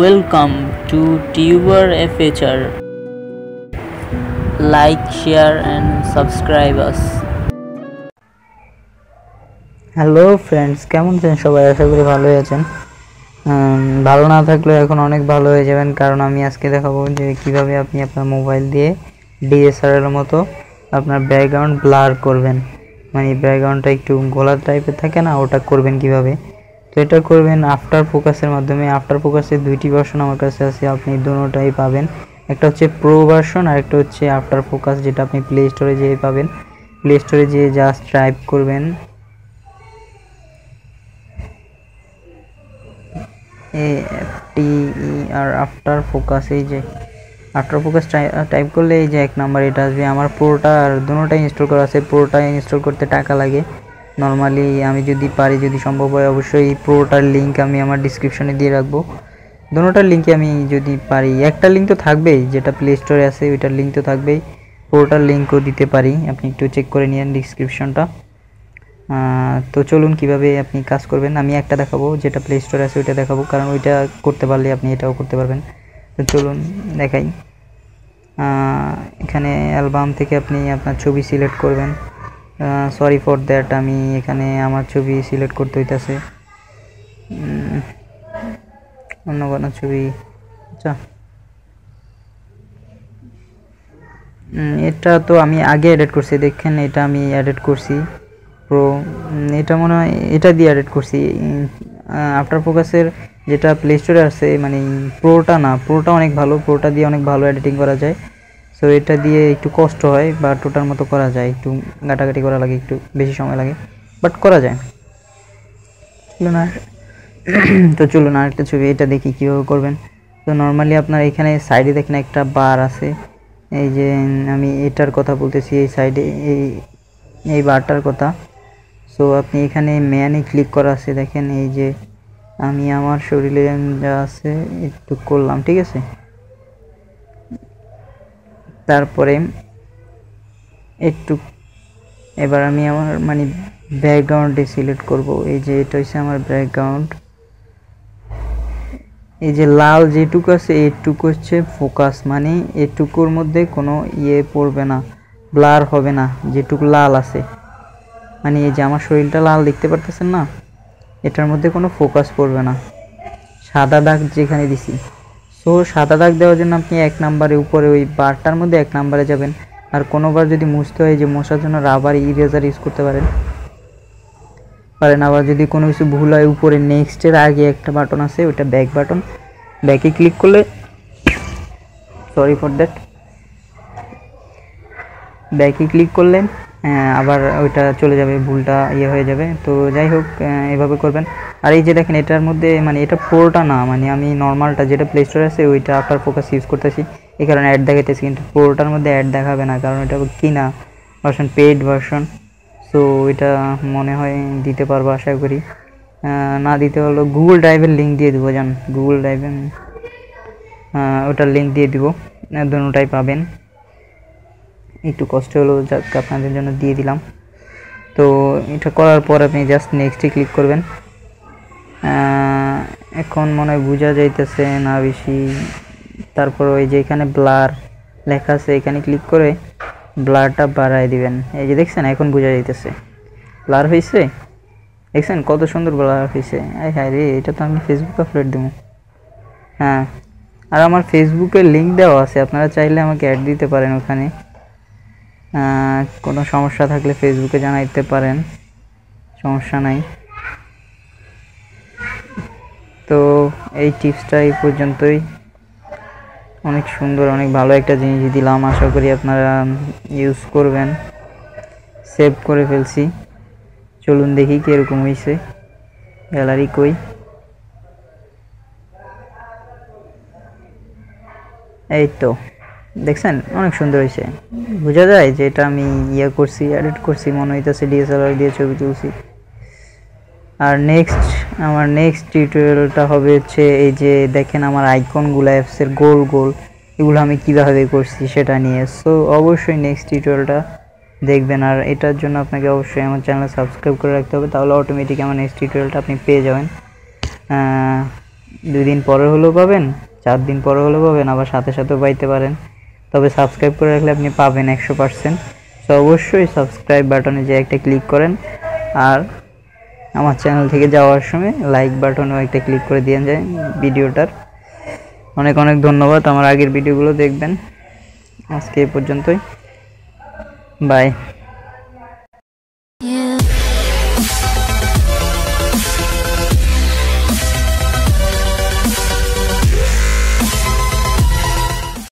Welcome to Tuber FHR. Like, share and subscribe us. Hello friends, কেমন আছেন সবাই? আশা করি ভালোই আছেন। ভালো না থাকলেও এখন অনেক ভালো হয়ে যাবেন, কারণ আমি আজকে দেখাবো যে কিভাবে আপনি আপনার মোবাইল দিয়ে ডিএসএলআর এর মতো আপনার ব্যাকগ্রাউন্ড ব্লার করবেন। মানে ব্যাকগ্রাউন্ডটা একটু গোলা টাইপের থাকে না, ওটা করবেন কিভাবে। তো এটা করবেন আফটার ফোকাসের মাধ্যমে। আফটার ফোকাসের দুইটি ভার্সন আমার কাছে আছে, আপনি দুটোটাই পাবেন। একটা হচ্ছে প্রো ভার্সন আর একটা হচ্ছে আফটার ফোকাস, যেটা আপনি প্লে স্টোরে যেয়ে পাবেন। প্লে স্টোরে যেয়ে জাস্ট টাইপ করবেন AFTER আফটার ফোকাস। এই যে আফটার ফোকাস টাইপ করলে এই যে 1 নাম্বার এটা আসবে। আমার পুরোটা আর দুটোটাই ইনস্টল করা আছে। পুরোটা ইনস্টল করতে টাকা লাগে নর্মালি। আমি যদি পারি, যদি সম্ভব হয়, অবশ্যই পুরোটার লিঙ্ক আমি আমার ডিসক্রিপশনে দিয়ে রাখবো। দুটোটার লিঙ্কে আমি যদি পারি, একটা লিঙ্ক তো থাকবেই যেটা প্লে স্টোরে আছে, ওইটার লিঙ্ক তো থাকবেই। পুরোটার লিঙ্কও দিতে পারি, আপনি একটু চেক করে নিন ডিসক্রিপশনটা। তো চলুন কিভাবে আপনি কাজ করবেন আমি একটা দেখাবো, যেটা প্লে স্টোরে আছে ওইটা দেখাবো, কারণ ওইটা করতে পারলে আপনি এটাও করতে পারবেন। তো চলুন দেখাই। এখানে অ্যালবাম থেকে আপনি আপনার ছবি সিলেক্ট করবেন। সরি ফর দ্যাট, আমি এখানে আমার ছবি সিলেক্ট করতে হইতাছে, অন্য কোনো ছবি। আচ্ছা, এটা তো আমি আগে এডিট করছি, দেখেন এটা আমি এডিট করছি প্রো। এটা মনে হয় এটা দিয়ে এডিট করছি। আফটার ফোকাসের যেটা প্লে স্টোরে আছে, মানে প্রোটা না, প্রোটা অনেক ভালো, প্রোটা দিয়ে অনেক ভালো এডিটিং করা যায়। সো এটা দিয়ে একটু কষ্ট হয়, বা টোটার মতো করা যায়, একটু ঘাটাঘাটি করা লাগে, একটু বেশি সময় লাগে, বাট করা যায়। চলুন আর তো চলুন আরেকটা ছবি, এটা দেখি কীভাবে করবেন। তো নর্মালি আপনার এখানে সাইডে দেখেন একটা বার আছে, এই যে আমি এটার কথা বলতেছি, এই সাইডে এই বারটার কথা। সো আপনি এখানে ম্যানে ক্লিক করা আছে, দেখেন এই যে আমি আমার শরীরে যা আছে একটু করলাম, ঠিক আছে। তারপরে একটু এবার আমি আমার মানে ব্যাকগ্রাউন্ডে সিলেক্ট করব। এই যে এটা হচ্ছে আমার ব্যাকগ্রাউন্ড। এই যে লাল যেটুকু আছে এইটুকু হচ্ছে ফোকাস, মানে এটুকুর মধ্যে কোনো পড়বে না, ব্লার হবে না। যেটুকু লাল আছে, মানে এই যে আমার শরীরটা লাল দেখতে পারতেছেন না, এটার মধ্যে কোনো ফোকাস পড়বে না। সাদা দাগ যেখানে দিছি, সো সাদা দাগ দেওয়ার জন্য আপনি 1 নাম্বারে উপরে ওই বারটার মধ্যে 1 নাম্বারে যাবেন। আর কোনোবার যদি মুছতে হয়, যে মোছার জন্য রাবার ইরেজার ইউজ করতে পারেন। আবার যদি কোনো কিছু ভুল হয়, উপরে নেক্সটের আগে একটা বাটন আছে, ওটা ব্যাক বাটন, ব্যাকে ক্লিক করলে, সরি ফর দ্যাট, ব্যাকে ক্লিক করলেন, আবার ওইটা চলে যাবে, ভুলটা হয়ে যাবে। তো যাই হোক, এভাবে করবেন। আর এই যে দেখেন এটার মধ্যে, মানে এটা প্রোটা না, মানে আমি নর্মালটা যেটা প্লে স্টোরে আছে ওইটা আফটার ফোকাস ইউজ করতেছি, এই কারণে অ্যাড দেখাইতেছি। কিন্তু প্রোটার মধ্যে অ্যাড দেখাবে না, কারণ এটা কিনা ভার্সন, পেইড ভার্সন। সো এটা মনে হয় দিতে পারবো আশা করি। না দিতে পারলো গুগল ড্রাইভের লিঙ্ক দিয়ে দেবো, জান, গুগল ড্রাইভে ওটার লিঙ্ক দিয়ে দিব, দুটোটাই পাবেন। একটু কষ্ট হলো, যাক আপনাদের জন্য দিয়ে দিলাম। তো এটা করার পর আপনি জাস্ট নেক্সটে ক্লিক করবেন। এখন মনে হয় বোঝা যাইতেছে না বেশি। তারপর ওই যে এখানে ব্লার লেখা আছে, এখানে ক্লিক করে ব্লারটা বাড়ায় দিবেন। এই যে দেখছেন এখন বোঝা যাইতেছে ব্লার হয়েছে, দেখছেন কত সুন্দর ব্লার হয়েছে। হ্যাঁ রে, এটা তো আমি ফেসবুকে আপলোড দেবো। হ্যাঁ, আর আমার ফেসবুকের লিঙ্ক দেওয়া আছে, আপনারা চাইলে আমাকে অ্যাড দিতে পারেন ওখানে। কোনো সমস্যা থাকলে ফেসবুকে জানাইতে পারেন, সমস্যা নাই। তো এই টিপসটা এই পর্যন্তই। অনেক সুন্দর, অনেক ভালো একটা জিনিস দিলাম, আশা করি আপনারা ইউজ করবেন। সেভ করে ফেলছি, চলুন দেখি কীরকম হয়েছে। গ্যালারি কই, এই তো দেখছেন অনেক সুন্দর হয়েছে। বোঝা যায় যে এটা আমি করছি, এডিট করছি, মনে হইতেছে ডিএসএলআর দিয়ে ছবি তুলছি। আর আমার নেক্সট টিউটোরিয়ালটা হবে হচ্ছে এই যে দেখেন আমার আইকনগুলো, অ্যাপসের গোল গোল, এগুলো আমি কীভাবে করছি সেটা নিয়ে। সো অবশ্যই নেক্সট টিউটোরিয়ালটা দেখবেন। আর এটার জন্য আপনাকে অবশ্যই আমার চ্যানেল সাবস্ক্রাইব করে রাখতে হবে, তাহলে অটোমেটিক আমার নেক্সট টিউটোরিয়ালটা আপনি পেয়ে যাবেন। 2 দিন পরে হলেও পাবেন, 4 দিন পরে হলেও পাবেন, আবার সাথে সাথেও পাইতে পারেন। তবে সাবস্ক্রাইব করে রাখলে আপনি পাবেন 100%। তো অবশ্যই সাবস্ক্রাইব বাটনে যে একটা ক্লিক করেন, আর আমার চ্যানেল থেকে যাওয়ার সময় লাইক বাটনেও একটা ক্লিক করে দিয়ে যায় ভিডিওটার। অনেক অনেক ধন্যবাদ। আমার আগের ভিডিওগুলো দেখবেন। আজকে এই পর্যন্তই, বাই।